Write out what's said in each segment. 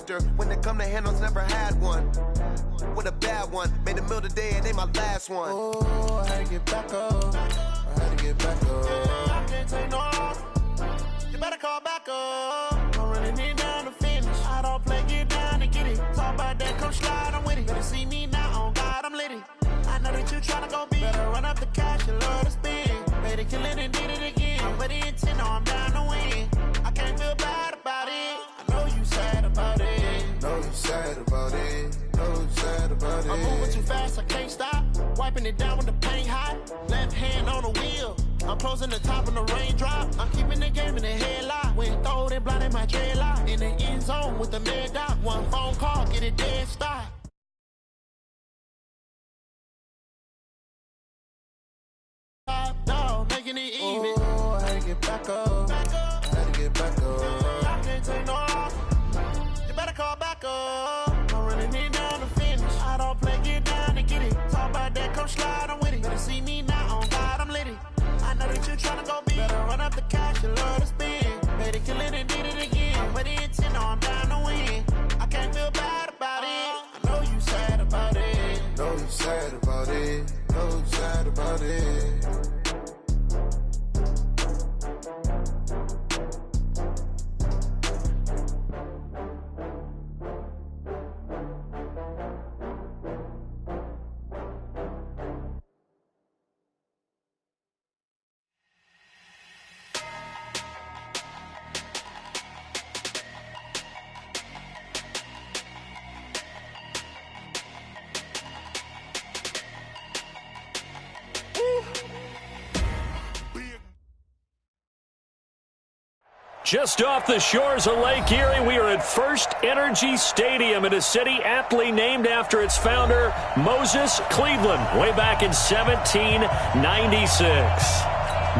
master. When it come to handles, never had one. With a bad one, made a meal today and ain't my last one. Oh, I had to get back up. I had to get back up. I can't take no off. You better call back up. I'm running it down to finish. I don't play, get down and get it. Talk about that, come slide, I'm with it. Better see me now, on God, I'm litty. I know that you tryna go big. Better run up the cash, you love to spend. Better kill it and did it again. I'm with the intent, no, I'm down to win. I can't feel bad about it. I know you sad about it. Know you sad about it. Know you sad about it. I'm moving too fast, I can't stop. Wiping it down when the paint hot. Left hand on the wheel. I'm closing the top and the raindrop. I'm keeping the game in the headlock. When throwed and blinded my dreadlock. In the end zone with the mad dot. One phone call, get it dead stop. Dog, making it even. Oh, I had to get back up. I had to get back up. I can't take no off. You better call back up. I'm running it down to finish. I don't play, get down and get it. Talk about that, come slide, I'm with it. Better see me now, on God, I'm litty. I know that you tryna go big. Better run up the cash, you love to spend. Better kill it and did it again. With the intent, no, I'm down to win. I can't feel bad about it. I know you sad about it. Know you sad about it. Know you sad about it. Just off the shores of Lake Erie, we are at First Energy Stadium in a city aptly named after its founder, Moses Cleveland, way back in 1796.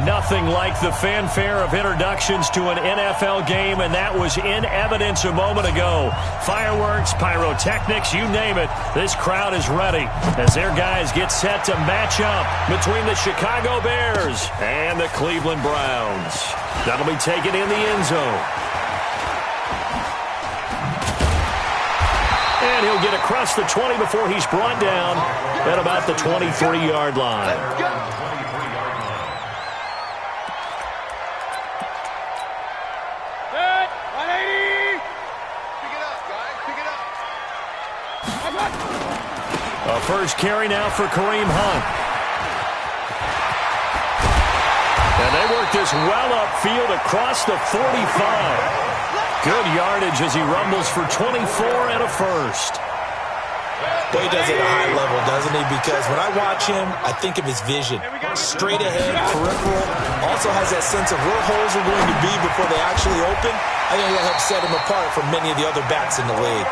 Nothing like the fanfare of introductions to an NFL game, and that was in evidence a moment ago. Fireworks, pyrotechnics, you name it. This crowd is ready as their guys get set to match up between the Chicago Bears and the Cleveland Browns. That'll be taken in the end zone. And he'll get across the 20 before he's brought down at about the 23-yard line. A first carry now for Kareem Hunt. And they work this well upfield across the 45. Good yardage as he rumbles for 24 and a first. Well, he does it at a high level, doesn't he? Because when I watch him, I think of his vision. Straight ahead, peripheral. Also has that sense of where holes are going to be before they actually open. I think that helps set him apart from many of the other backs in the league.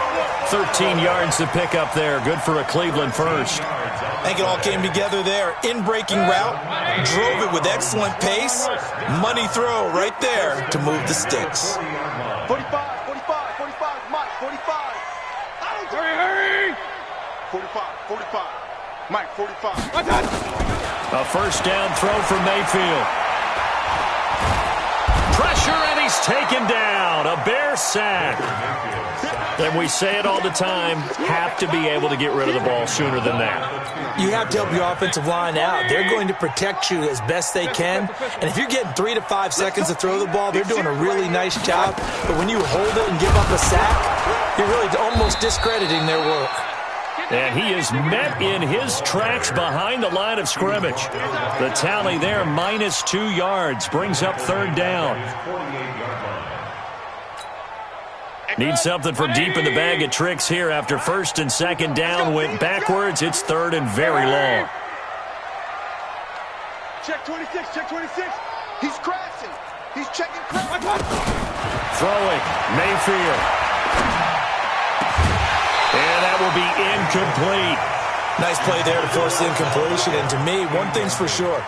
13 yards to pick up there. Good for a Cleveland first. I think it all came together there. In-breaking route. Drove it with excellent pace. Money throw right there to move the sticks. 45, 45, Mike, 45. Hurry! 45, Mike, 45. A first down throw for Mayfield. Pressure, and he's taken down. A Bear sack. And we say it all the time, have to be able to get rid of the ball sooner than that. You have to help your offensive line out. They're going to protect you as best they can. And if you're getting 3 to 5 seconds to throw the ball, they're doing a really nice job. But when you hold it and give up a sack, you're really almost discrediting their work. And he is met in his tracks behind the line of scrimmage. The tally there, -2 yards, brings up third down. Need something from deep in the bag of tricks here after first and second down went backwards. It's third and very long. Check 26, check 26. He's crashing. He's checking crash. Throwing, Mayfield. And that will be incomplete. Nice play there to force the incompletion. And to me, one thing's for sure.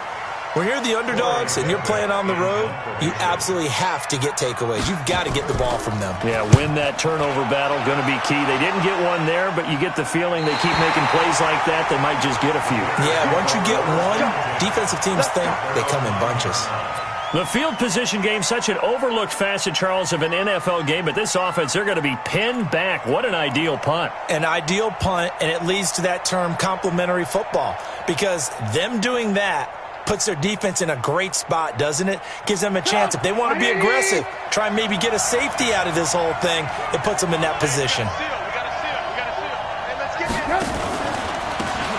When you're the underdogs and you're playing on the road, you absolutely have to get takeaways. You've got to get the ball from them. Yeah, win that turnover battle, going to be key. They didn't get one there, but you get the feeling they keep making plays like that, they might just get a few. Yeah, once you get one, defensive teams think they come in bunches. The field position game, such an overlooked facet, Charles, of an NFL game, but this offense, they're going to be pinned back. What an ideal punt. An ideal punt, and it leads to that term complementary football, because them doing that puts their defense in a great spot, doesn't it? Gives them a chance. If they want to be aggressive, try and maybe get a safety out of this whole thing, it puts them in that position.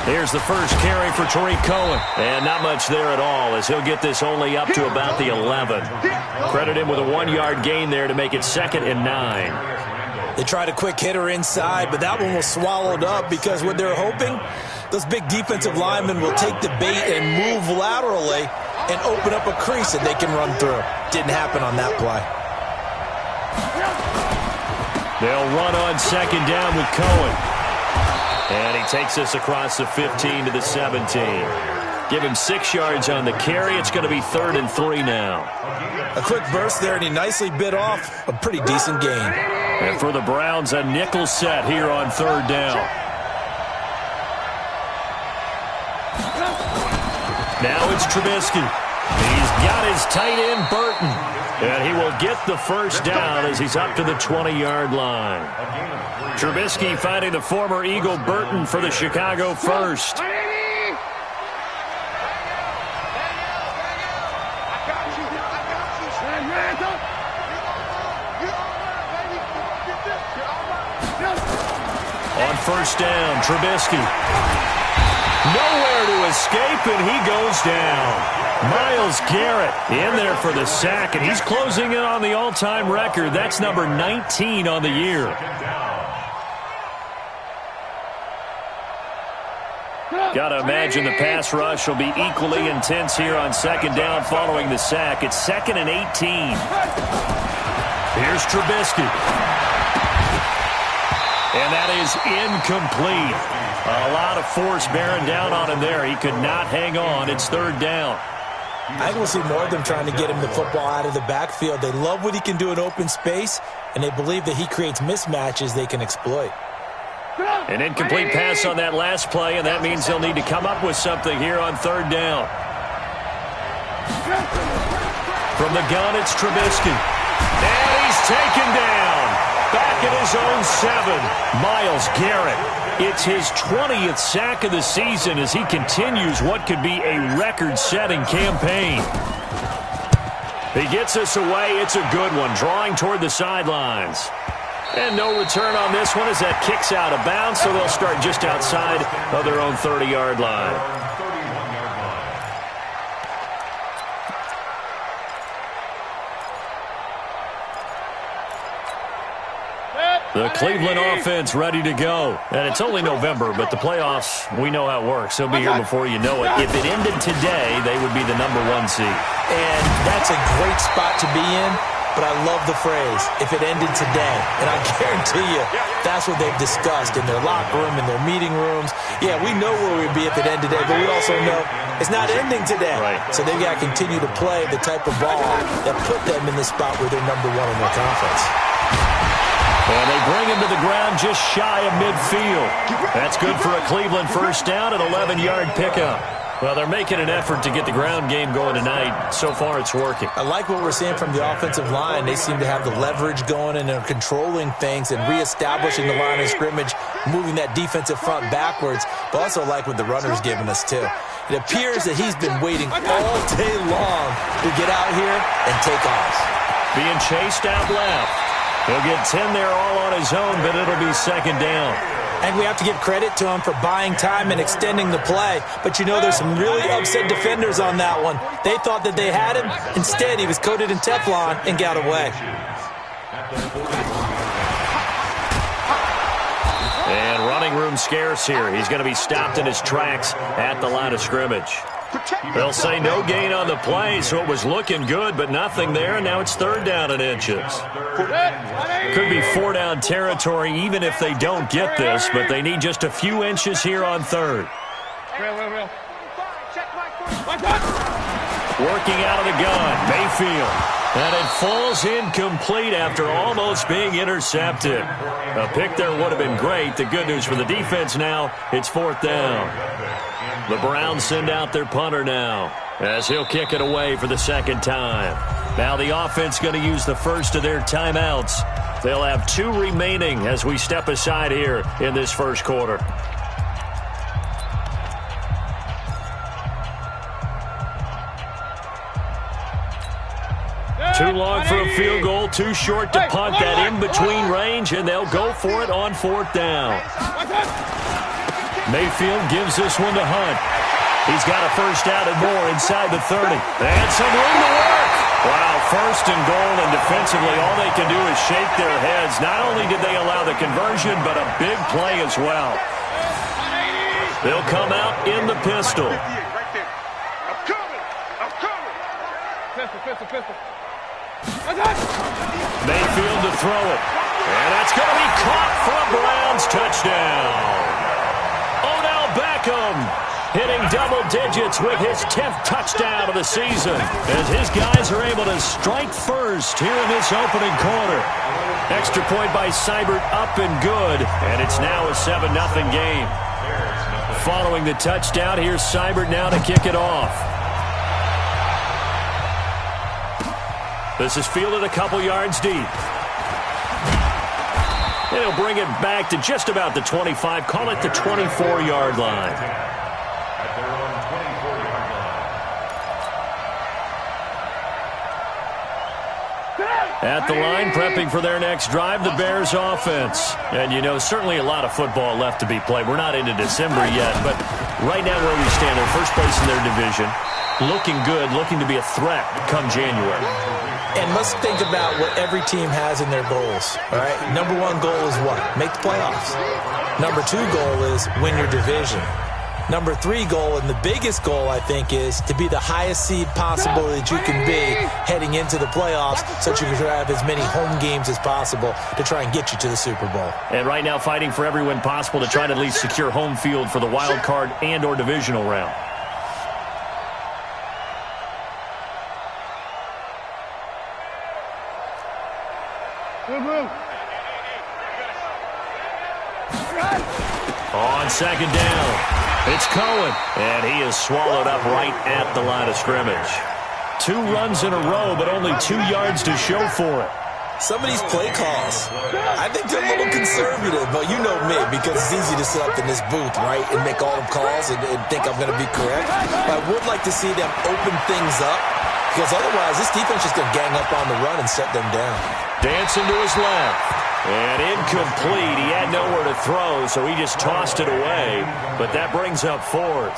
Here's the first carry for Tariq Cohen. And not much there at all, as he'll get this only up to about the 11. Credit him with a 1-yard gain there to make it 2nd and 9. They tried a quick hitter inside, but that one was swallowed up because what they're hoping, those big defensive linemen will take the bait and move laterally and open up a crease that they can run through. Didn't happen on that play. They'll run on 2nd down with Cohen. And he takes us across the 15 to the 17. Give him 6 yards on the carry. It's going to be 3rd and 3 now. A quick burst there, and he nicely bit off a pretty decent gain. And for the Browns, a nickel set here on 3rd down. Now it's Trubisky. He's got his tight end, Burton. And he will get the first down as he's up to the 20-yard line. Trubisky finding the former Eagle Burton for the Chicago first. On 1st down, Trubisky. Nowhere to escape, and he goes down. Myles Garrett in there for the sack, and he's closing in on the all-time record. That's number 19 on the year. Got to imagine the pass rush will be equally intense here on 2nd down following the sack. It's 2nd and 18. Here's Trubisky. And that is incomplete. A lot of force bearing down on him there. He could not hang on. It's 3rd down. I think we'll see more of them trying to get him the football out of the backfield. They love what he can do in open space, and they believe that he creates mismatches they can exploit. An incomplete pass on that last play, and that means they'll need to come up with something here on 3rd down. From the gun, it's Trubisky. And he's taken down. Back at his own 7, Myles Garrett. It's his 20th sack of the season as he continues what could be a record-setting campaign. He gets us away. It's a good one, drawing toward the sidelines. And no return on this one as that kicks out of bounds, so they'll start just outside of their own 30-yard line. The Cleveland offense ready to go. And it's only November, but the playoffs, we know how it works. They'll be here before you know it. If it ended today, they would be the number 1 seed. And that's a great spot to be in, but I love the phrase, if it ended today. And I guarantee you, that's what they've discussed in their locker room, in their meeting rooms. Yeah, we know where we'd be if it ended today, but we also know it's not ending today. Right. So they've got to continue to play the type of ball that put them in the spot where they're number 1 in their conference. And they bring him to the ground just shy of midfield. That's good for a Cleveland first down, an 11-yard pickup. Well, they're making an effort to get the ground game going tonight. So far, it's working. I like what we're seeing from the offensive line. They seem to have the leverage going, and they're controlling things and reestablishing the line of scrimmage, moving that defensive front backwards. But also like what the runner's giving us, too. It appears that he's been waiting all day long to get out here and take off. Being chased out left. He'll get 10 there all on his own, but it'll be 2nd down. And we have to give credit to him for buying time and extending the play. But, you know, there's some really upset defenders on that one. They thought that they had him. Instead, he was coated in Teflon and got away. And running room scarce here. He's going to be stopped in his tracks at the line of scrimmage. They'll say no gain on the play, so it was looking good, but nothing there. Now it's 3rd down and inches. Could be 4-down territory even if they don't get this, but they need just a few inches here on 3rd. Working out of the gun, Mayfield. And it falls incomplete after almost being intercepted. A pick there would have been great. The good news for the defense now, it's 4th down. The Browns send out their punter now, as he'll kick it away for the 2nd time. Now the offense going to use the first of their timeouts. They'll have 2 remaining as we step aside here in this first quarter. Too long for a field goal, too short to punt that in-between range, and they'll go for it on 4th down. Mayfield gives this one to Hunt. He's got a first down and more inside the 30. And some room to work. Wow, 1st and goal, and defensively all they can do is shake their heads. Not only did they allow the conversion, but a big play as well. They'll come out in the pistol. I'm coming. Pistol. Mayfield to throw it. And that's going to be caught for a Browns touchdown. Odell Beckham hitting double digits with his 10th touchdown of the season as his guys are able to strike first here in this opening quarter. Extra point by Seibert up and good, and it's now a 7-0 game. Following the touchdown, here's Seibert now to kick it off. This is fielded a couple yards deep. And he'll bring it back to just about the 25, call it the 24-yard line. At the line, prepping for their next drive, the Bears offense. And, you know, certainly a lot of football left to be played. We're not into December yet, but right now where we stand, they're first place in their division. Looking good, looking to be a threat come January. And let's think about what every team has in their goals, all right? Number 1 goal is what? Make the playoffs. Number 2 goal is win your division. Number 3 goal, and the biggest goal, I think, is to be the highest seed possible that you can be heading into the playoffs so that you can have as many home games as possible to try and get you to the Super Bowl. And right now fighting for every win possible to try to at least secure home field for the wild card and or divisional round. On 2nd down, it's Cohen, and he is swallowed up right at the line of scrimmage. 2 runs in a row, but only 2 yards to show for it. Some of these play calls, I think they're a little conservative, but you know me, because it's easy to sit up in this booth, right, and make all the calls and think I'm going to be correct. But I would like to see them open things up, because otherwise this defense is going to gang up on the run and set them down. Dancing to his left. And incomplete. He had nowhere to throw, so he just tossed it away. But that brings up 4th.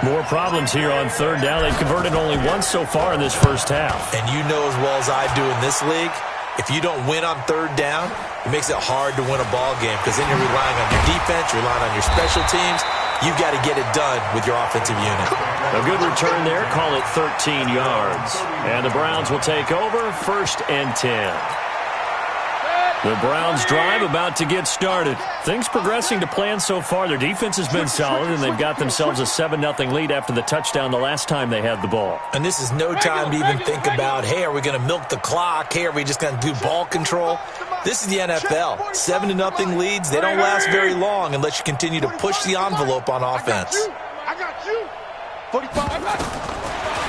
More problems here on 3rd down. They've converted only once so far in this first half. And you know as well as I do in this league, if you don't win on 3rd down, it makes it hard to win a ball game because then you're relying on your defense, you're relying on your special teams. You've got to get it done with your offensive unit. A good return there. Call it 13 yards. And the Browns will take over 1st and 10. The Browns drive about to get started. Things progressing to plan so far. Their defense has been solid, and they've got themselves a 7-0 lead after the touchdown the last time they had the ball. And this is no time to even think about, hey, are we going to milk the clock? Hey, are we just going to do ball control? This is the NFL. 7-0 leads, they don't last very long unless you continue to push the envelope on offense. I got you. 45.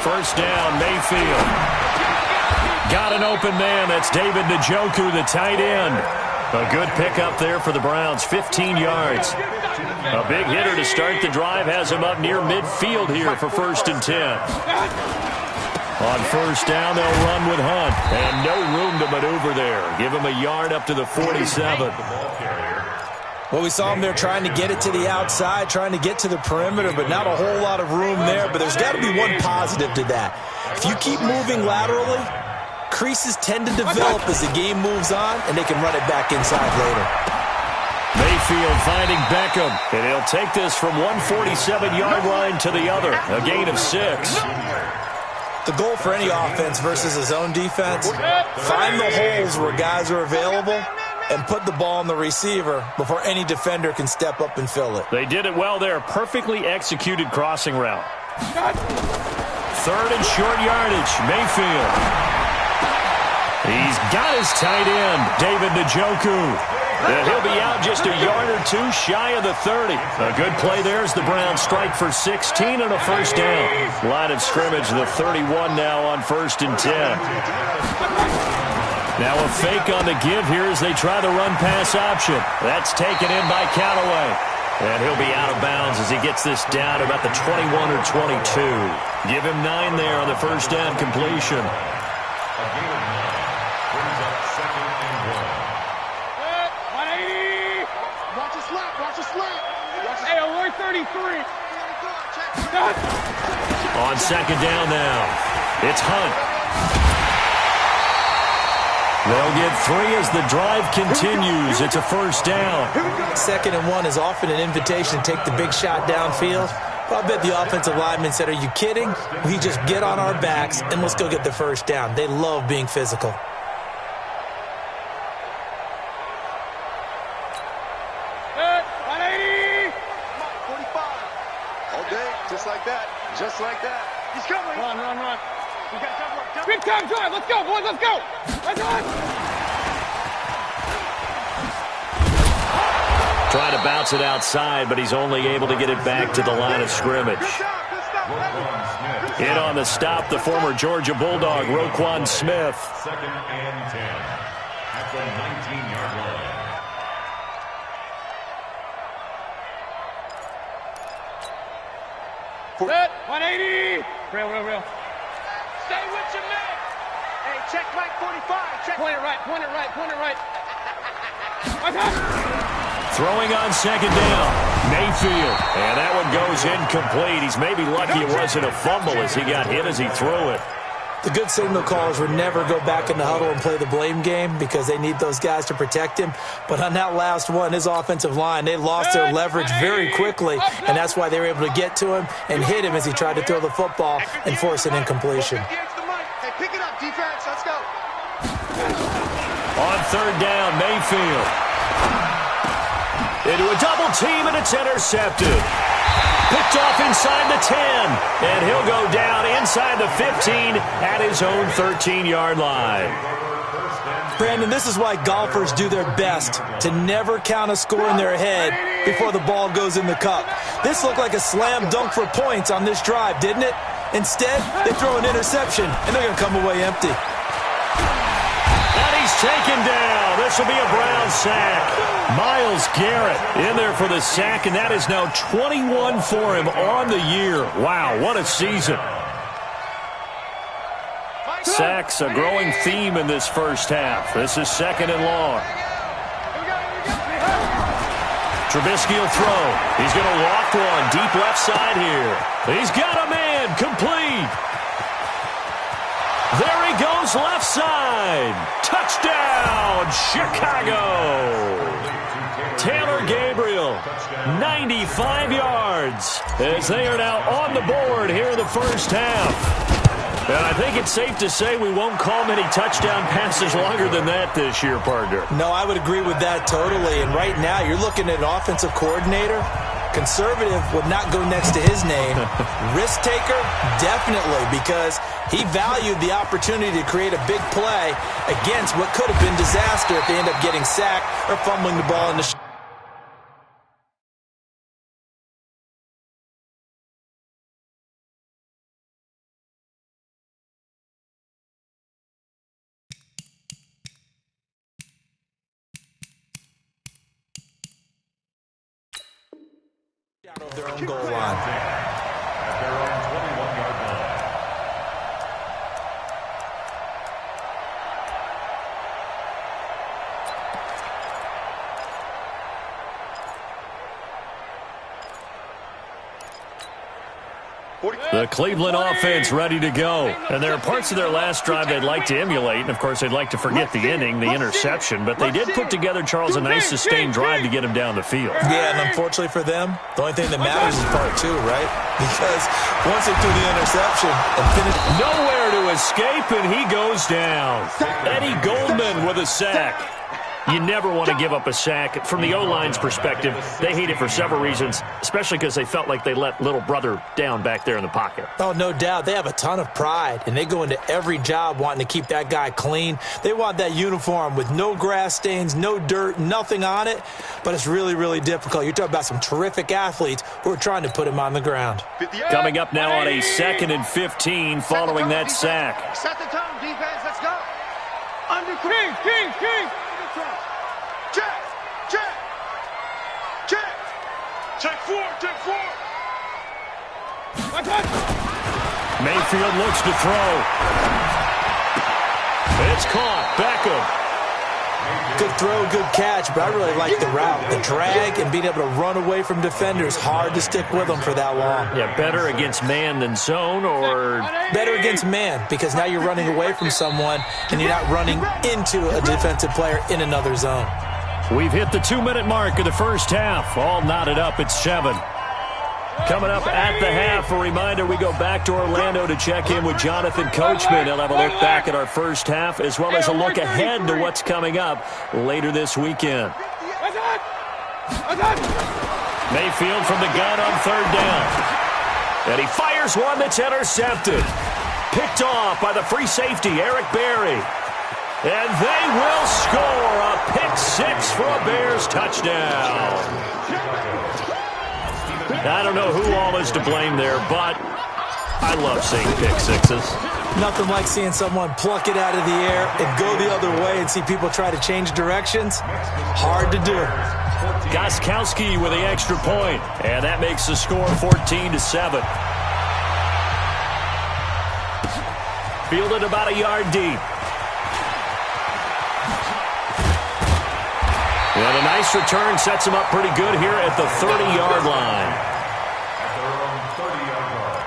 First down, Mayfield. Got an open man. That's David Njoku, the tight end. A good pickup there for the Browns, 15 yards. A big hitter to start the drive has him up near midfield here for 1st and 10. On 1st down, they'll run with Hunt. And no room to maneuver there. Give him a yard up to the 47. Well, we saw him there trying to get it to the outside, trying to get to the perimeter, but not a whole lot of room there. But there's got to be one positive to that. If you keep moving laterally, creases tend to develop as the game moves on, and they can run it back inside later. Mayfield finding Beckham, and he'll take this from 147-yard line to the other, a gain of 6. The goal for any offense versus his own defense, find the holes where guys are available and put the ball on the receiver before any defender can step up and fill it. They did it well there. Perfectly executed crossing route. 3rd and short yardage. Mayfield. He's got his tight end, David Njoku. And he'll be out just a yard or two shy of the 30. A good play there as the Browns strike for 16 and a first down. Line of scrimmage, the 31 now on 1st and 10. Now a fake on the give here as they try the run-pass option. That's taken in by Callaway. And he'll be out of bounds as he gets this down about the 21 or 22. Give him 9 there on the first down completion. On second down now, it's Hunt. They'll get 3 as the drive continues. It's a first down. 2nd and 1 is often an invitation to take the big shot downfield. Well, I bet the offensive lineman said, are you kidding? We just get on our backs and let's go get the first down. They love being physical. Just like that. He's coming. Run. We got time. Big time drive. Let's go, boys. Let's go. Let's run. Trying to bounce it outside, but he's only able to get it back to the line of scrimmage. In on the stop, the former Georgia Bulldog, Roquan Smith. 2nd and 10 at the 19-yard line. Set, 180. Real. Stay with your man. Hey, check right 45. Check. Point it right. Throwing on second down, Mayfield. And that one goes incomplete. He's maybe lucky it wasn't a fumble as he got hit as he threw it. The good signal callers would never go back in the huddle and play the blame game because they need those guys to protect him. But on that last one, his offensive line, they lost their leverage very quickly, and that's why they were able to get to him and hit him as he tried to throw the football and force an incompletion. Hey, pick it up, defense. Let's go. On third down, Mayfield. Into a double team, and it's intercepted. Picked off inside the 10, and he'll go down inside the 15 at his own 13-yard line. Brandon, this is why golfers do their best to never count a score in their head before the ball goes in the cup. This looked like a slam dunk for points on this drive, didn't it? Instead, they throw an interception, and they're going to come away empty. And he's taken down. This will be a Brown sack. Myles Garrett in there for the sack, and that is now 21 for him on the year. Wow, what a season. Sacks, a growing theme in this first half. This is 2nd and long. Trubisky will throw. He's going to walk one deep left side here. He's got a man complete. There he goes left side. Touchdown, Chicago. Taylor Gabriel, 95 yards as they are now on the board here in the first half. And I think it's safe to say we won't call many touchdown passes longer than that this year, partner. No, I would agree with that totally. And right now you're looking at an offensive coordinator. Conservative would not go next to his name. Risk taker, definitely, because he valued the opportunity to create a big play against what could have been disaster if they end up getting sacked or fumbling the ball in the of their own goal line. At their own 21-yard line. The Cleveland offense ready to go. And there are parts of their last drive they'd like to emulate. And, of course, they'd like to forget the inning, the interception. But they did put together, Charles, a nice sustained drive to get him down the field. Yeah, and unfortunately for them, the only thing that matters is part 2, right? Because once they threw the interception and finished... Nowhere to escape, and he goes down. Eddie Goldman with a sack. You never want to give up a sack. From the O-line's perspective, they hate it for several reasons, especially because they felt like they let little brother down back there in the pocket. Oh, no doubt. They have a ton of pride, and they go into every job wanting to keep that guy clean. They want that uniform with no grass stains, no dirt, nothing on it, but it's really, really difficult. You're talking about some terrific athletes who are trying to put him on the ground. Coming up now on a 2nd and 15 following that sack. Set the tone, defense. Let's go. Under King. Check. Take four. Mayfield looks to throw. It's caught. Beckham. Good throw, good catch, but I really like the route. The drag and being able to run away from defenders, hard to stick with them for that long. Yeah, better against man than zone, or better against man, because now you're running away from someone and you're not running into a defensive player in another zone. We've hit the 2-minute mark of the first half. All knotted up at 7. Coming up at the half, a reminder, we go back to Orlando to check in with Jonathan Coachman. He'll have a look back at our first half, as well as a look ahead to what's coming up later this weekend. Mayfield from the gun on 3rd down. And he fires one that's intercepted. Picked off by the free safety, Eric Berry. And they will score a pick 6 for a Bears touchdown. I don't know who all is to blame there, but I love seeing pick 6s. Nothing like seeing someone pluck it out of the air and go the other way and see people try to change directions. Hard to do. Gostkowski with the extra point, and that makes the score 14-7. Fielded about a yard deep. And a nice return sets him up pretty good here at the 30-yard line. At their own 30-yard line.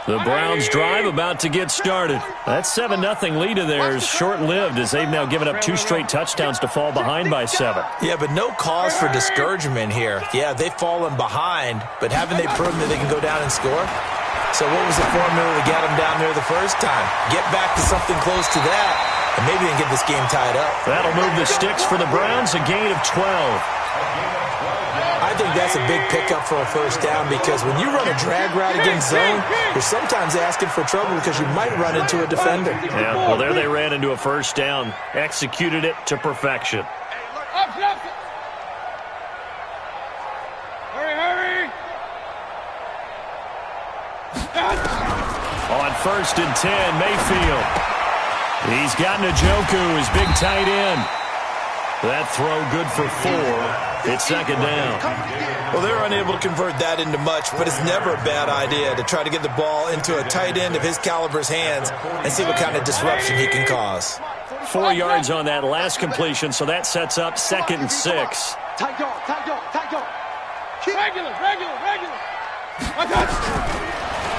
The Browns drive about to get started. That 7-0 lead of theirs short-lived, as they've now given up 2 straight touchdowns to fall behind by 7. Yeah, but no cause for discouragement here. Yeah, they've fallen behind, but haven't they proven that they can go down and score? So what was the formula to get them down there the first time? Get back to something close to that, and maybe they can get this game tied up. That'll move the sticks for the Browns, a gain of 12. I think that's a big pickup for a first down, because when you run a drag route against zone, you're sometimes asking for trouble because you might run into a defender. Yeah, well, there they ran into a first down, executed it to perfection. Hurry! On 1st and 10, Mayfield. He's got Njoku, his big tight end. That throw good for 4. It's 2nd down. Well, they're unable to convert that into much, but it's never a bad idea to try to get the ball into a tight end of his caliber's hands and see what kind of disruption he can cause. 4 yards on that last completion, so that sets up 2nd and 6. Tight dog. Regular.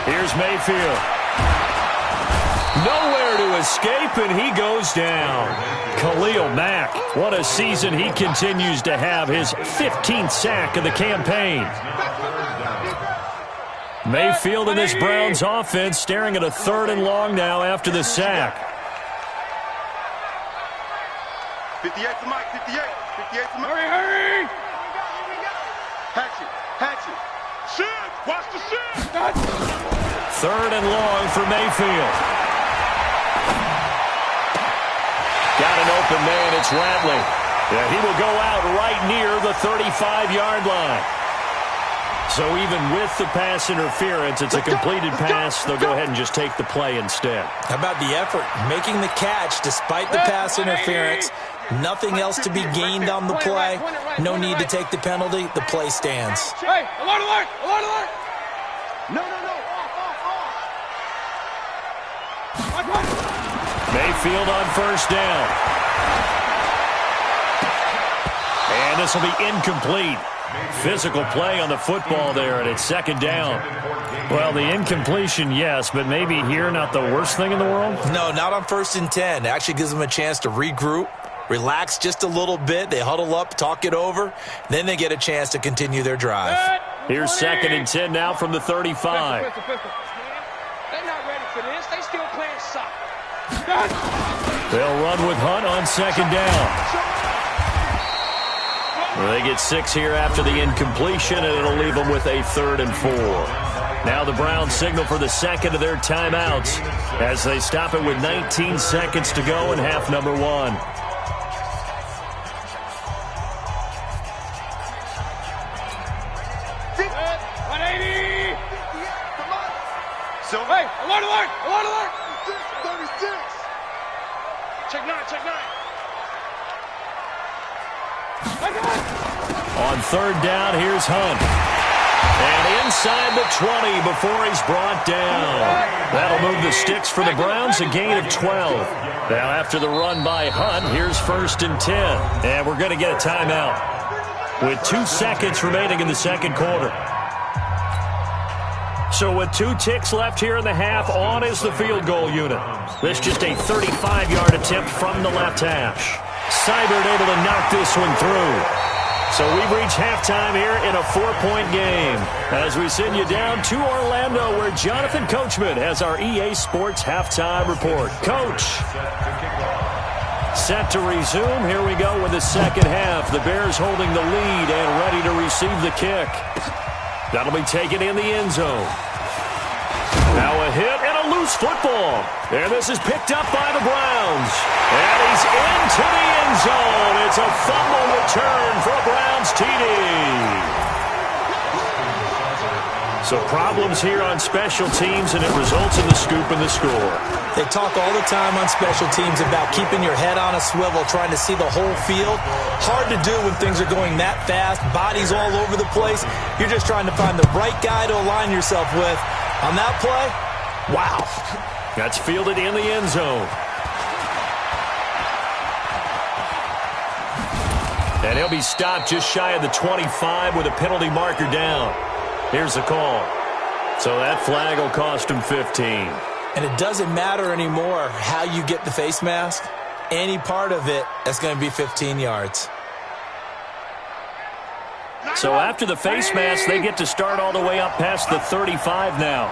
Here's Mayfield. Nowhere to escape, and he goes down. Khalil Mack, what a season he continues to have, his 15th sack of the campaign. Mayfield and this Browns offense staring at a 3rd and long now after the sack. 58 to Mike, 58 to Mike. Hurry! Hatchet. Shoot! Watch the shoot! 3rd and long for Mayfield. Got an open man, it's Radley. Yeah, he will go out right near the 35-yard line. So even with the pass interference, it's a completed pass. They'll go ahead and just take the play instead. How about the effort? Making the catch despite the pass interference. Nothing else to be gained on the play. No need to take the penalty. The play stands. Hey, alert! No. Mayfield on 1st down. And this will be incomplete. Physical play on the football there, and it's 2nd down. Well, the incompletion, yes, but maybe here not the worst thing in the world? No, not on 1st and 10. It actually gives them a chance to regroup, relax just a little bit. They huddle up, talk it over. Then they get a chance to continue their drive. Here's 2nd and 10 now from the 35. They're not ready for this. They still playing soccer. They'll run with Hunt on 2nd down. Well, they get 6 here after the incompletion, and it'll leave them with a 3rd and 4. Now the Browns signal for the second of their timeouts as they stop it with 19 seconds to go in half number 1. Hey, alert, alert, alert, alert! 36. Check 9, check 9. On 3rd down, here's Hunt. And inside the 20 before he's brought down. That'll move the sticks for the Browns, a gain of 12. Now after the run by Hunt, here's 1st and 10. And we're going to get a timeout with 2 seconds remaining in the second quarter. So with 2 ticks left here in the half, on is the field goal unit. This just a 35-yard attempt from the left hash. Seibert able to knock this one through. So we've reached halftime here in a 4-point game as we send you down to Orlando where Jonathan Coachman has our EA Sports halftime report. Coach. Set to resume. Here we go with the second half. The Bears holding the lead and ready to receive the kick. That'll be taken in the end zone. Now a hit and a loose football. And this is picked up by the Browns. And he's into the end zone. It's a fumble return for a Browns TD. So problems here on special teams, and it results in the scoop and the score. They talk all the time on special teams about keeping your head on a swivel, trying to see the whole field. Hard to do when things are going that fast, bodies all over the place. You're just trying to find the right guy to align yourself with. On that play, wow. That's fielded in the end zone. And he'll be stopped just shy of the 25 with a penalty marker down. Here's the call. So that flag will cost him 15. And it doesn't matter anymore how you get the face mask. Any part of it, that's going to be 15 yards. So after the face mask, they get to start all the way up past the 35 now.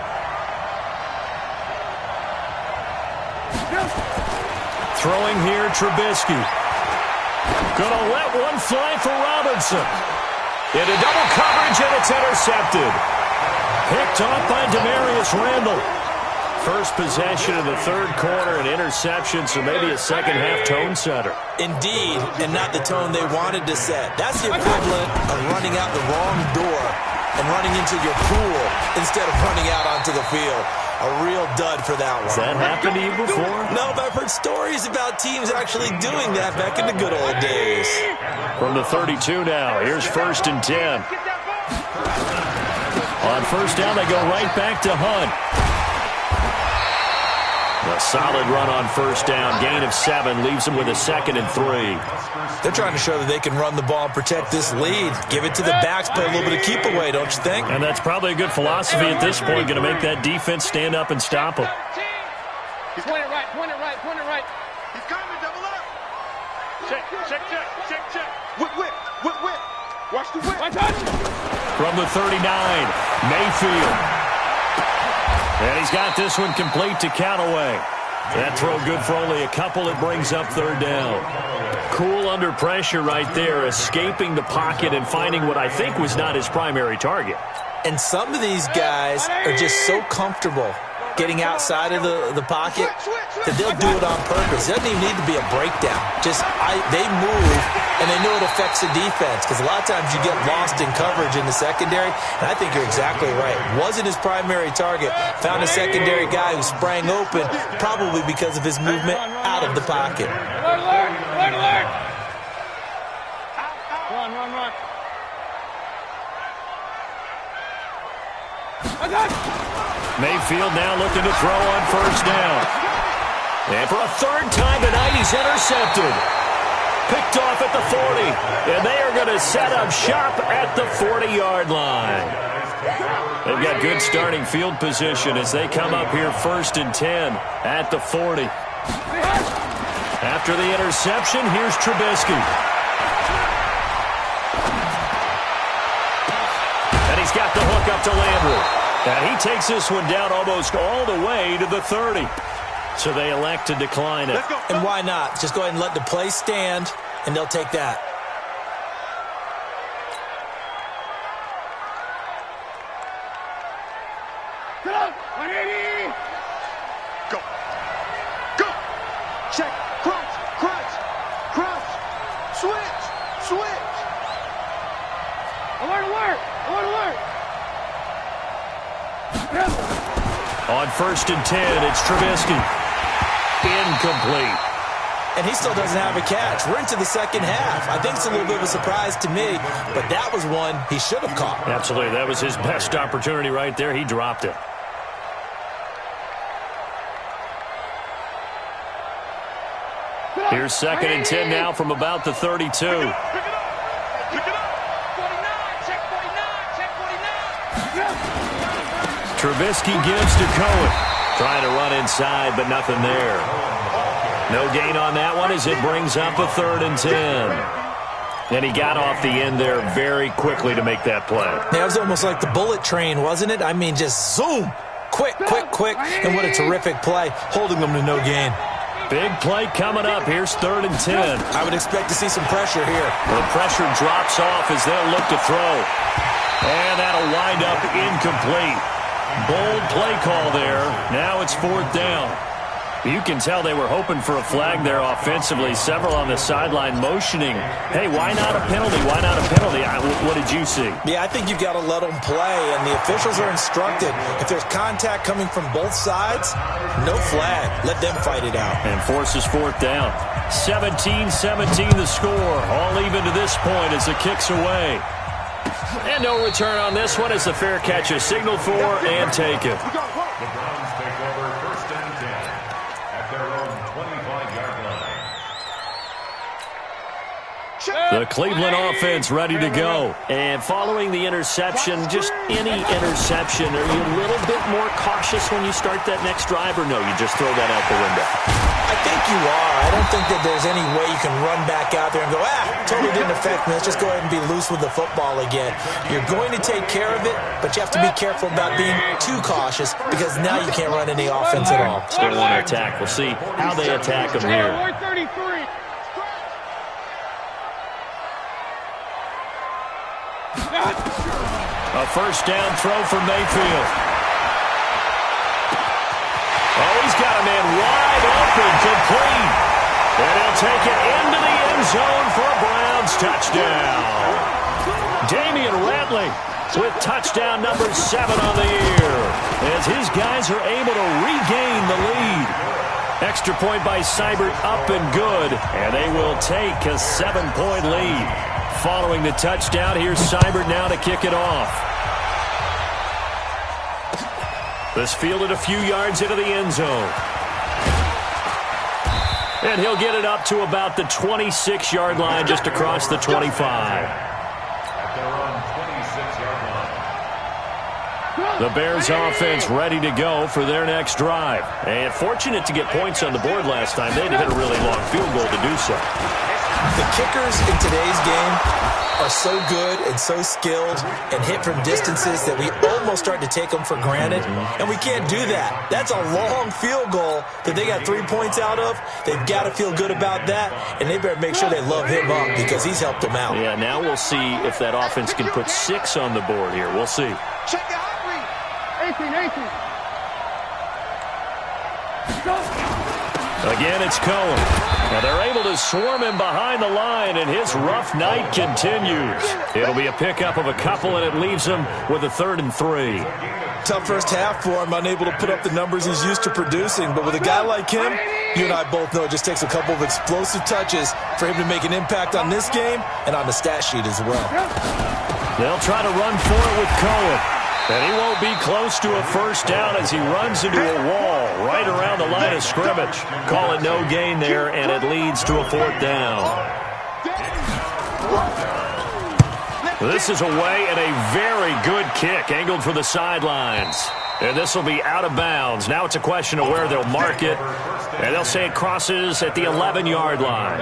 Throwing here, Trubisky. Gonna let one fly for Robinson. Into double coverage, and it's intercepted. Picked off by Demarius Randall. First possession of the third quarter, an interception, so maybe a second-half tone setter. Indeed, and not the tone they wanted to set. That's the equivalent of running out the wrong door and running into your pool instead of running out onto the field. A real dud for that one. Has that happened to you before? No, but I've heard stories about teams actually doing that back in the good old days. From the 32 now, here's 1st and 10. On 1st down, they go right back to Hunt. A solid run on 1st down. Gain of 7 leaves them with a 2nd and 3. They're trying to show that they can run the ball and protect this lead. Give it to the backs, play a little bit of keep away, don't you think? And that's probably a good philosophy at this point. Going to make that defense stand up and stop them. Point it right, point it right, point it right. He's coming, double up. Check, check, check, check, check. Whip, whip, whip, whip. Watch the whip. One touch. From the 39, Mayfield. And he's got this one complete to Callaway. That throw good for only a couple. It brings up 3rd down. Cool under pressure right there, escaping the pocket and finding what I think was not his primary target. And some of these guys are just so comfortable getting outside of the pocket that they'll do it on purpose. It doesn't even need to be a breakdown. They move, and they know it affects the defense because a lot of times you get lost in coverage in the secondary, and I think you're exactly right. Wasn't his primary target. Found a secondary guy who sprang open, probably because of his movement out of the pocket. Alert, alert, alert, alert. Run, run, run. Mayfield now looking to throw on 1st down. And for a 3rd time tonight, he's intercepted. Picked off at the 40. And they are going to set up shop at the 40-yard line. They've got good starting field position as they come up here 1st and 10 at the 40. After the interception, here's Trubisky. And he's got the hook up to Landry. And he takes this one down almost all the way to the 30. So they elect to decline it. And why not? Just go ahead and let the play stand, and they'll take that. Get up! 180! Go. Go. Check. Crunch. Crunch. Crunch. Switch. Switch. Alert, alert! Alert, alert! On 1st and 10, it's Trubisky. Incomplete. And he still doesn't have a catch. We're into the second half. I think it's a little bit of a surprise to me, but that was one he should have caught. Absolutely. That was his best opportunity right there. He dropped it. Here's 2nd and 10 now from about the 32. Pick it up! Pick it up! 49! Check 49! Check 49! Trubisky gives to Cohen. Trying to run inside, but nothing there. No gain on that one as it brings up a 3rd and 10. And he got off the end there very quickly to make that play. Yeah, it was almost like the bullet train, wasn't it? I mean, just zoom. Quick, quick, quick. And what a terrific play, holding them to no gain. Big play coming up. Here's 3rd and 10. I would expect to see some pressure here. The pressure drops off as they'll look to throw. And that'll wind up incomplete. Bold play call there. Now it's 4th down. You can tell they were hoping for a flag there offensively. Several on the sideline motioning. Hey, why not a penalty? Why not a penalty? What did you see? Yeah, I think you've got to let them play, and the officials are instructed. If there's contact coming from both sides, no flag. Let them fight it out. And forces 4th down. 17-17 the score. All even to this point as the kick's away. And no return on this one as the fair catch is signaled for and taken. The Browns take over 1st and 10 at their own 25-yard line. The Cleveland offense ready to go. And following the interception, just any interception, are you a little bit more cautious when you start that next drive, or no, you just throw that out the window? I think you are. I don't think that there's any way you can run back out there and go, totally didn't affect me. Let's just go ahead and be loose with the football again. You're going to take care of it, but you have to be careful about being too cautious because now you can't run any offense at all. Still want to attack. We'll see how they attack them here. 133! A 1st down throw for Mayfield. Oh, he's got a man wide open, complete. And he'll take it into the end zone for a Browns touchdown. Damian Ratley with touchdown number 7 on the year as his guys are able to regain the lead. Extra point by Seibert up and good, and they will take a 7-point lead. Following the touchdown, here's Seibert now to kick it off. This fielded a few yards into the end zone. And he'll get it up to about the 26-yard line, just across the 25. At their own 26-yard line. The Bears offense ready to go for their next drive. And fortunate to get points on the board last time. They had to hit a really long field goal to do so. The kickers in today's game are so good and so skilled and hit from distances that we almost start to take them for granted, and we can't do that. That's a long field goal that they got 3 points out of. They've got to feel good about that, and they better make sure they love him up because he's helped them out. Yeah, now we'll see if that offense can put 6 on the board here. We'll see. Check your hot read. 18. Again, it's Cohen. Now they're able to swarm him behind the line, and his rough night continues. It'll be a pickup of a couple, and it leaves him with a 3rd and 3. Tough first half for him, unable to put up the numbers he's used to producing. But with a guy like him, you and I both know it just takes a couple of explosive touches for him to make an impact on this game and on the stat sheet as well. They'll try to run for it with Cohen. And he won't be close to a 1st down as he runs into a wall right around the line of scrimmage. Call it no gain there, and it leads to a 4th down. This is away, and a very good kick angled for the sidelines. And this will be out of bounds. Now it's a question of where they'll mark it. And they'll say it crosses at the 11-yard line.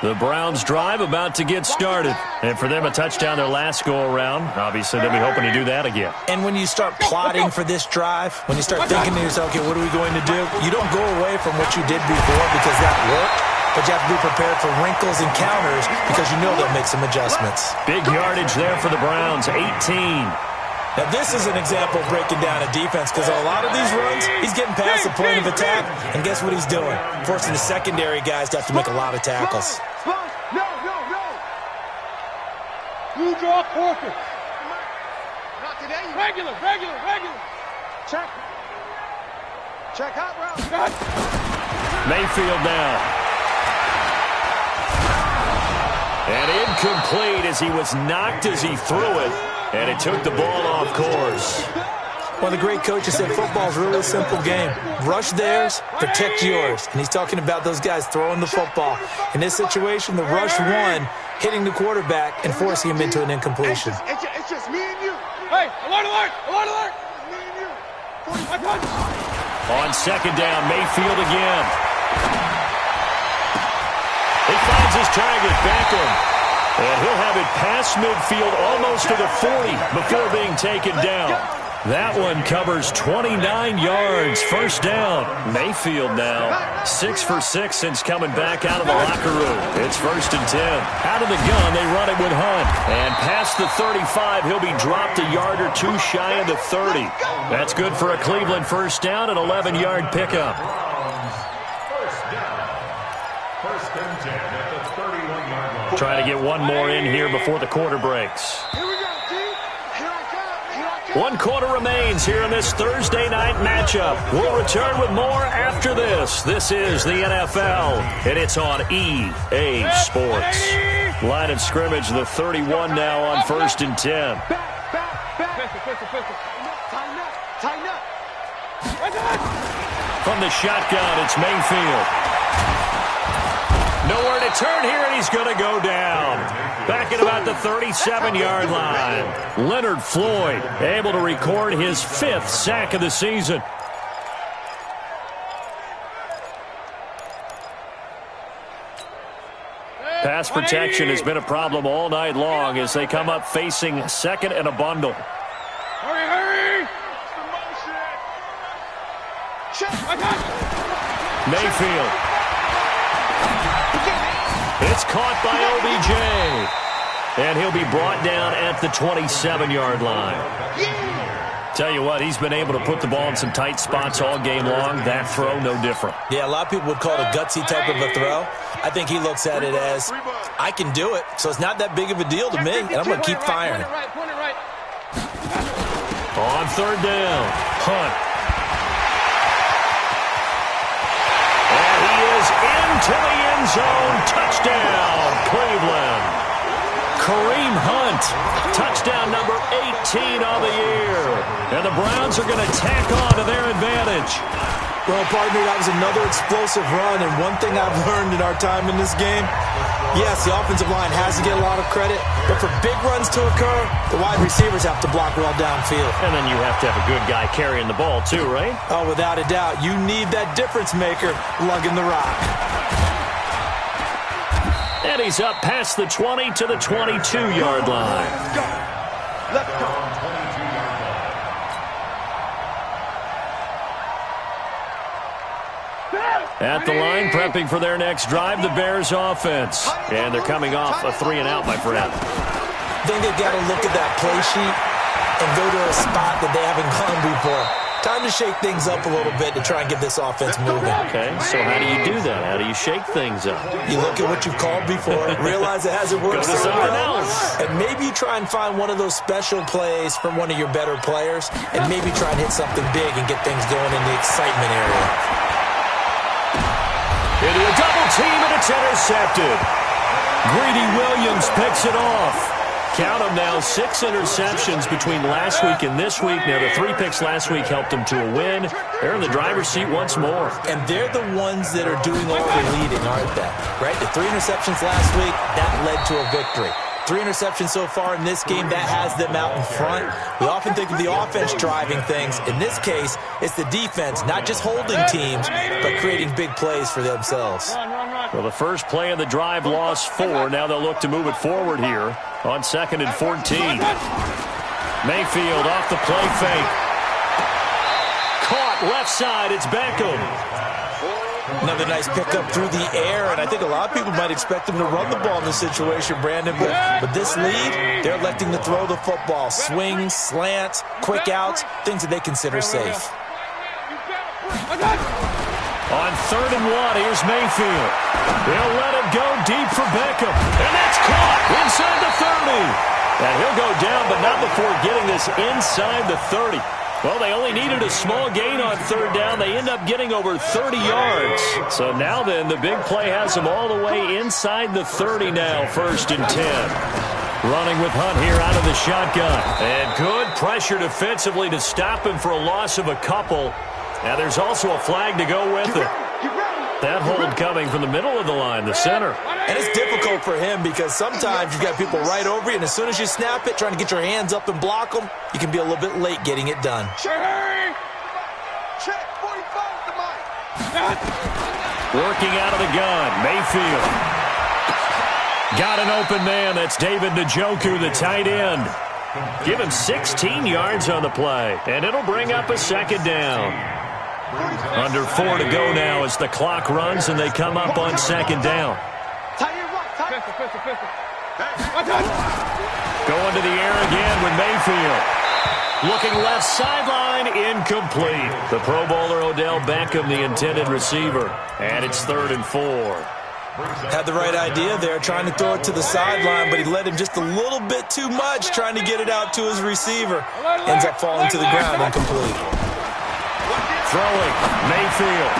The Browns drive about to get started. And for them, a touchdown their last go-around. Obviously, they'll be hoping to do that again. And when you start plotting for this drive, when you start thinking to yourself, okay, what are we going to do? You don't go away from what you did before because that worked. But you have to be prepared for wrinkles and counters because you know they'll make some adjustments. Big yardage there for the Browns, 18. Now, this is an example of breaking down a defense because a lot of these runs, he's getting past the point of attack, and guess what he's doing? Forcing the secondary guys to have to make a lot of tackles. No. You draw quarter. Not today. Regular. Check out route. Mayfield now. And incomplete as he was knocked as he threw it. And it took the ball off course. One of the great coaches said football is really a simple game. Rush theirs, protect yours. And he's talking about those guys throwing the football. In this situation, the rush won, hitting the quarterback and forcing him into an incompletion. It's just me and you. Hey, alert! Me and you. On second down, Mayfield again. He finds his target, Beckham. And he'll have it past midfield almost to the 40 before being taken down. That one covers 29 yards. First down. Mayfield now 6 for 6 since coming back out of the locker room. It's 1st and 10. Out of the gun, they run it with Hunt. And past the 35, he'll be dropped a yard or two shy of the 30. That's good for a Cleveland first down, an 11-yard pickup. First and 10 at the 31-yard line. Trying to get one more in here before the quarter breaks. Here we go, G. Here I come. One quarter remains here in this Thursday night matchup. We'll return with more after this. This is the NFL, and it's on EA Sports. Line of scrimmage, the 31 now on 1st and 10. Pistol. Tighten up. From the shotgun, it's Mayfield. Nowhere to turn here, and he's going to go down. Back at about the 37-yard line. Leonard Floyd able to record his 5th sack of the season. Pass protection has been a problem all night long as they come up facing second and a bundle. Hurry! Mayfield. It's caught by OBJ. And he'll be brought down at the 27-yard line. Tell you what, he's been able to put the ball in some tight spots all game long. That throw, no different. Yeah, a lot of people would call it a gutsy type of a throw. I think he looks at it as, I can do it, so it's not that big of a deal to me, and I'm going to keep firing. On third down, Hunt. Into the end zone, touchdown, Cleveland. Kareem Hunt, touchdown number 18 on the year. And the Browns are going to tack on to their advantage. Well, partner, that was another explosive run, and one thing I've learned in our time in this game, yes, the offensive line has to get a lot of credit, but for big runs to occur, the wide receivers have to block well downfield. And then you have to have a good guy carrying the ball too, right? Oh, without a doubt. You need that difference maker lugging the rock. And he's up past the 20 to the 22-yard line. Let's go. At the line, prepping for their next drive, the Bears offense. And they're coming off a 3-and-out, my friend. I think they've got to look at that play sheet and go to a spot that they haven't gone before. Time to shake things up a little bit to try and get this offense moving. Okay, so how do you do that? How do you shake things up? You look at what you've called before, realize it hasn't worked so well, and maybe you try and find one of those special plays from one of your better players, and maybe try and hit something big and get things going in the excitement area. Into a double team, and it's intercepted. Greedy Williams picks it off. Count them now, 6 interceptions between last week and this week. Now, the 3 picks last week helped them to a win. They're in the driver's seat once more. And they're the ones that are doing all the leading, aren't they? Right? The 3 interceptions last week, that led to a victory. 3 interceptions so far in this game. That has them out in front. We often think of the offense driving things. In this case, it's the defense, not just holding teams, but creating big plays for themselves. Well, the first play of the drive lost 4. Now they'll look to move it forward here on 2nd and 14. Mayfield off the play fake. Caught left side. It's Beckham. Another nice pickup through the air, and I think a lot of people might expect them to run the ball in this situation, Brandon. But this lead, they're electing to throw the football. Swings, slants, quick outs, things that they consider safe. On 3rd and 1, here's Mayfield. They'll let him go deep for Beckham. And that's caught inside the 30. And he'll go down, but not before getting this inside the 30. Well, they only needed a small gain on 3rd down. They end up getting over 30 yards. So now then, the big play has them all the way inside the 30 now, 1st and 10. Running with Hunt here out of the shotgun. And good pressure defensively to stop him for a loss of a couple. Now there's also a flag to go with it. That hold coming from the middle of the line, the center. And it's difficult for him because sometimes you've got people right over you, and as soon as you snap it, trying to get your hands up and block them, you can be a little bit late getting it done. Check 45 to Mike. Working out of the gun, Mayfield. Got an open man. That's David Njoku, the tight end. Give him 16 yards on the play, and it'll bring up a 2nd down. Under 4 to go now as the clock runs, and they come up on 2nd down. Going to the air again with Mayfield. Looking left sideline, incomplete. The Pro Bowler Odell Beckham, the intended receiver. And it's 3rd and 4. Had the right idea there, trying to throw it to the sideline, but he led him just a little bit too much, trying to get it out to his receiver. Ends up falling to the ground, incomplete. Throwing, Mayfield.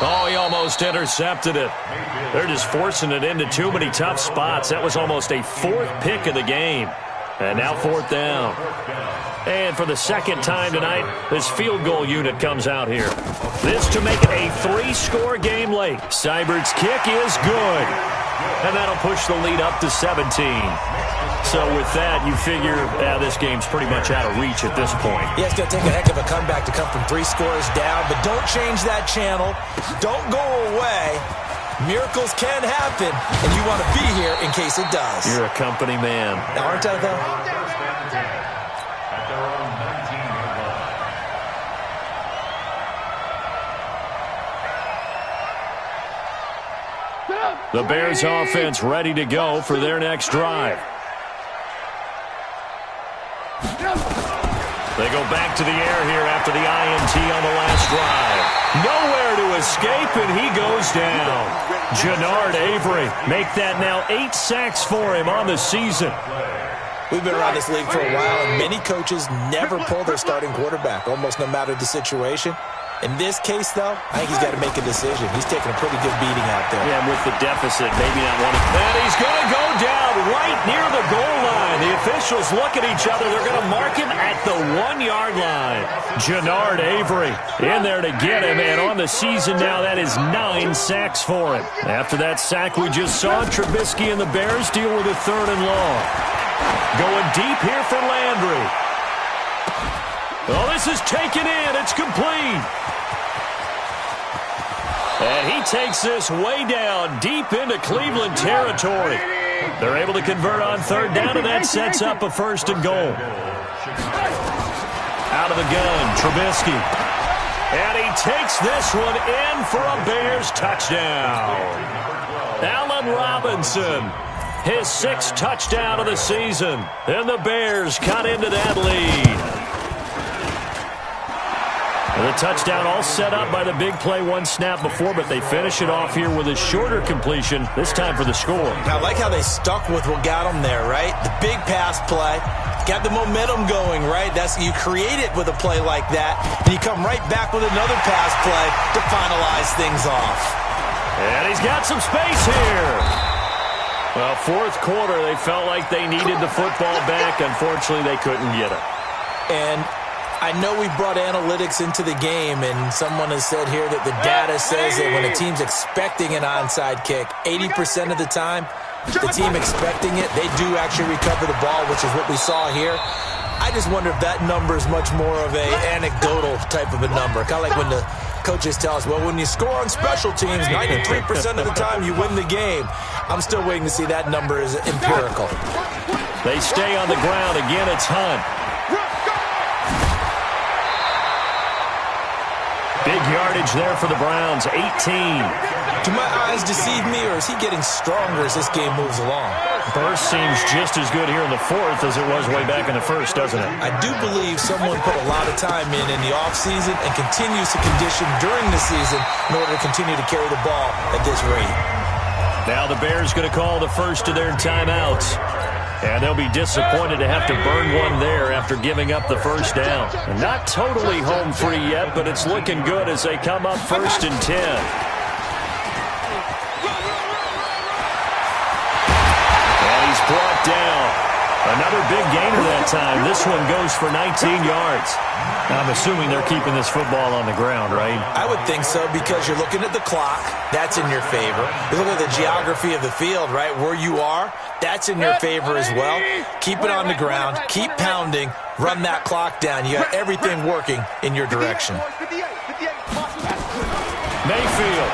Oh, he almost intercepted it. They're just forcing it into too many tough spots. That was almost a 4th pick of the game. And now 4th down. And for the 2nd time tonight, this field goal unit comes out here. This to make it a 3-score game late. Seibert's kick is good. And that'll push the lead up to 17. So with that, you figure this game's pretty much out of reach at this point. Yeah, it's going to take a heck of a comeback to come from 3 scores down, but don't change that channel. Don't go away. Miracles can happen, and you want to be here in case it does. You're a company man. Now, aren't I, though? At their own 19-yard line. The Bears offense ready to go for their next drive. They go back to the air here after the INT on the last drive. Nowhere to escape, and he goes down. Jannard Avery make that now 8 sacks for him on the season. We've been around this league for a while, and many coaches never pull their starting quarterback, almost no matter the situation. In this case, though, I think he's got to make a decision. He's taking a pretty good beating out there. Yeah, with the deficit, maybe not wanting. And he's going to go down right near the goal line. The officials look at each other. They're going to mark him at the 1-yard line. Jannard Avery in there to get him, and on the season now, that is 9 sacks for him. After that sack we just saw, Trubisky and the Bears deal with a 3rd and long. Going deep here for Landry. Oh, this is taken in. It's complete. And he takes this way down, deep into Cleveland territory. They're able to convert on 3rd down, and that sets up a 1st and goal. Out of the gun, Trubisky. And he takes this one in for a Bears touchdown. Allen Robinson, his 6th touchdown of the season. And the Bears cut into that lead. And the touchdown all set up by the big play 1 snap before, but they finish it off here with a shorter completion, this time for the score. I like how they stuck with what got them there, right? The big pass play, got the momentum going, right? You create it with a play like that, and you come right back with another pass play to finalize things off. And he's got some space here. Well, 4th quarter, they felt like they needed the football back. Unfortunately, they couldn't get it. And I know we brought analytics into the game, and someone has said here that the data says that when a team's expecting an onside kick, 80% of the time, the team expecting it, they do actually recover the ball, which is what we saw here. I just wonder if that number is much more of a anecdotal type of a number. Kind of like when the coaches tell us, well, when you score on special teams, 93% of the time you win the game. I'm still waiting to see that number is empirical. They stay on the ground. Again, it's Hunt. Big yardage there for the Browns, 18. Do my eyes deceive me, or is he getting stronger as this game moves along? Burst seems just as good here in the fourth as it was way back in the first, doesn't it? I do believe someone put a lot of time in the offseason and continues to condition during the season in order to continue to carry the ball at this rate. Now the Bears going to call the first of their timeouts. And they'll be disappointed to have to burn one there after giving up the first down. And not totally home free yet, but it's looking good as they come up 1st and 10. And he's brought down. Another big gainer that time. This one goes for 19 yards. I'm assuming they're keeping this football on the ground, right? I would think so, because you're looking at the clock. That's in your favor. You look at the geography of the field, right? Where you are, that's in your favor as well. Keep it on the ground. Keep pounding. Run that clock down. You got everything working in your direction. Mayfield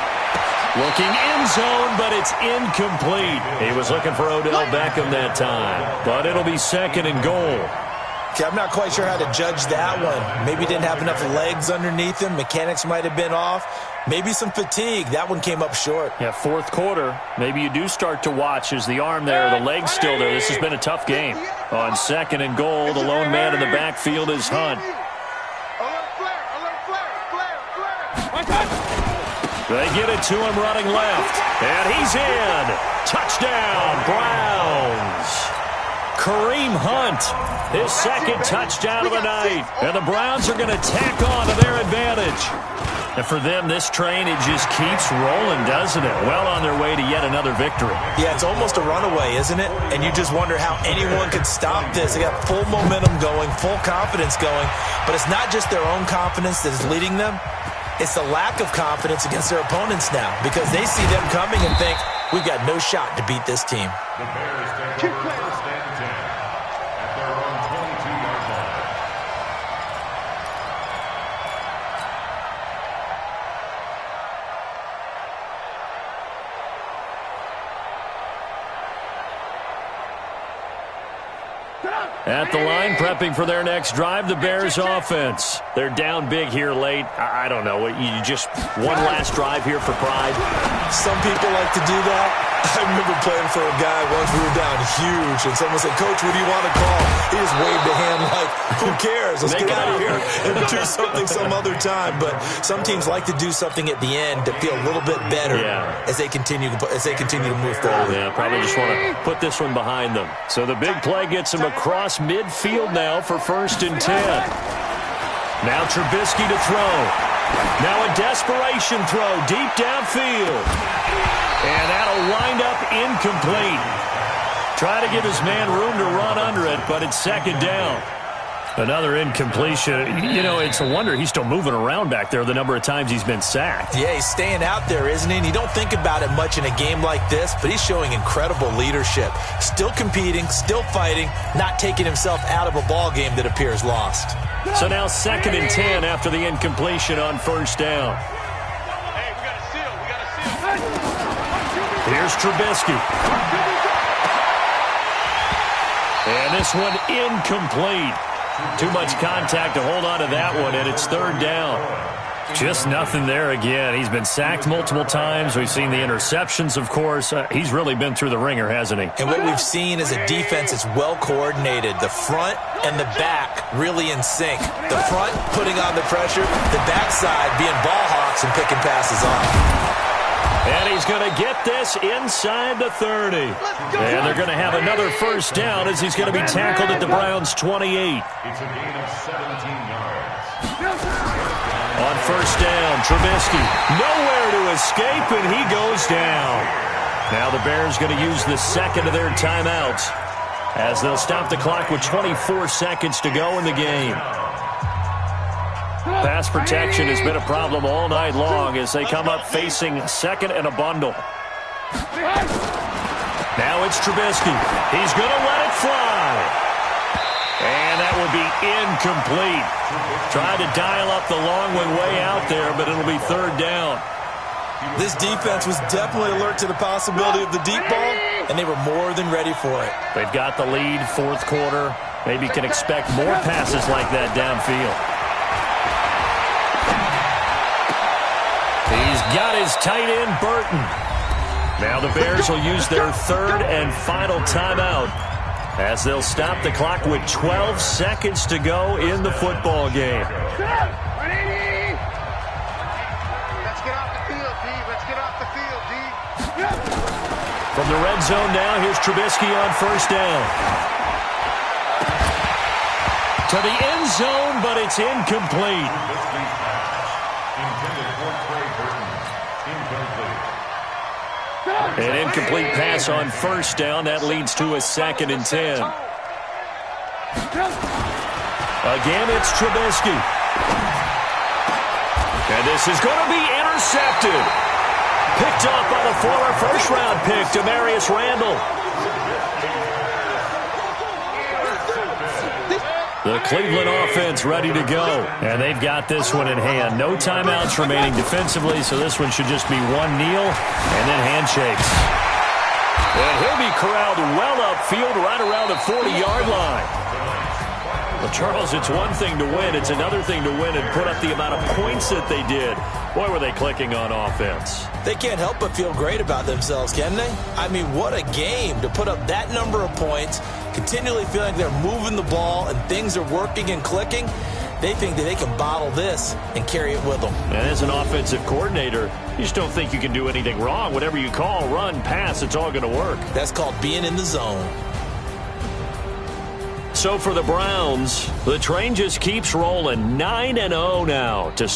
looking end zone, but it's incomplete. He was looking for Odell Beckham that time, but it'll be 2nd and goal. Okay, I'm not quite sure how to judge that one. Maybe didn't have enough legs underneath him. Mechanics might have been off. Maybe some fatigue. That one came up short. Yeah, fourth quarter. Maybe you do start to watch as the arm there, the leg's still there. This has been a tough game. On 2nd and goal, the lone man in the backfield is Hunt. They get it to him running left. And he's in. Touchdown, Browns. Kareem Hunt, his 2nd touchdown of the night. And the Browns are going to tack on to their advantage. And for them, this train, it just keeps rolling, doesn't it? Well on their way to yet another victory. Yeah, it's almost a runaway, isn't it? And you just wonder how anyone could stop this. They got full momentum going, full confidence going. But it's not just their own confidence that is leading them. It's the lack of confidence against their opponents now, because they see them coming and think, we've got no shot to beat this team. The Bears take over 1st and 10 at their own 22-yard line. At the line, prepping for their next drive, the Bears offense. They're down big here late. I don't know. You just one last drive here for pride? Some people like to do that. I remember playing for a guy once. We were down huge, and someone said, Coach, what do you want to call? He just waved a hand like, who cares? Let's get out of here and do something some other time. But some teams like to do something at the end to feel a little bit better as they continue to move forward. Yeah, probably just want to put this one behind them. So the big play gets them across midfield now for 1st and 10. Now Trubisky to throw. Now a desperation throw deep downfield. And that'll wind up incomplete. Try to give his man room to run under it, but it's 2nd down. Another incompletion. You know, it's a wonder he's still moving around back there the number of times he's been sacked. Yeah, he's staying out there, isn't he? And you don't think about it much in a game like this, but he's showing incredible leadership. Still competing, still fighting, not taking himself out of a ball game that appears lost. So now 2nd and 10 after the incompletion on 1st down. Here's Trubisky. And this one incomplete. Too much contact to hold on to that one, and it's 3rd down. Just nothing there again. He's been sacked multiple times. We've seen the interceptions, of course. He's really been through the ringer, hasn't he? And what we've seen is a defense that's well coordinated. The front and the back really in sync. The front putting on the pressure, the backside being ball hawks and picking passes off. And he's going to get this inside the 30. And they're going to have another 1st down as he's going to be tackled at the Browns' 28. It's a gain of 17 yards. On 1st down, Trubisky nowhere to escape, and he goes down. Now the Bears going to use the 2nd of their timeouts as they'll stop the clock with 24 seconds to go in the game. Pass protection has been a problem all night long as they come up facing 2nd and a bundle. Now Now it's Trubisky. He's going to let it fly. And that will be incomplete. Tried to dial up the long one way out there, but it'll be third down. This defense was definitely alert to the possibility of the deep ball, and they were more than ready for it. They've got the lead, fourth quarter. Maybe can expect more passes like that downfield. He's got his tight end, Burton. Now the Bears will use their third and final timeout as they'll stop the clock with 12 seconds to go in the football game. From the red zone now, here's Trubisky on first down. To the end zone, but it's incomplete. An incomplete pass on first down. That leads to a 2nd and 10. Again, it's Trubisky. And this is going to be intercepted. Picked off by the former first-round pick, Demarius Randall. The Cleveland offense ready to go. And they've got this one in hand. No timeouts remaining defensively, so this one should just be one kneel and then handshakes. And he'll be corralled well upfield right around the 40-yard line. Well, Charles, it's one thing to win. It's another thing to win and put up the amount of points that they did. Boy, were they clicking on offense. They can't help but feel great about themselves, can they? I mean, what a game to put up that number of points, continually feeling they're moving the ball and things are working and clicking. They think that they can bottle this and carry it with them. And as an offensive coordinator, you just don't think you can do anything wrong. Whatever you call, run, pass, it's all going to work. That's called being in the zone. So for the Browns, the train just keeps rolling. 9-0 now to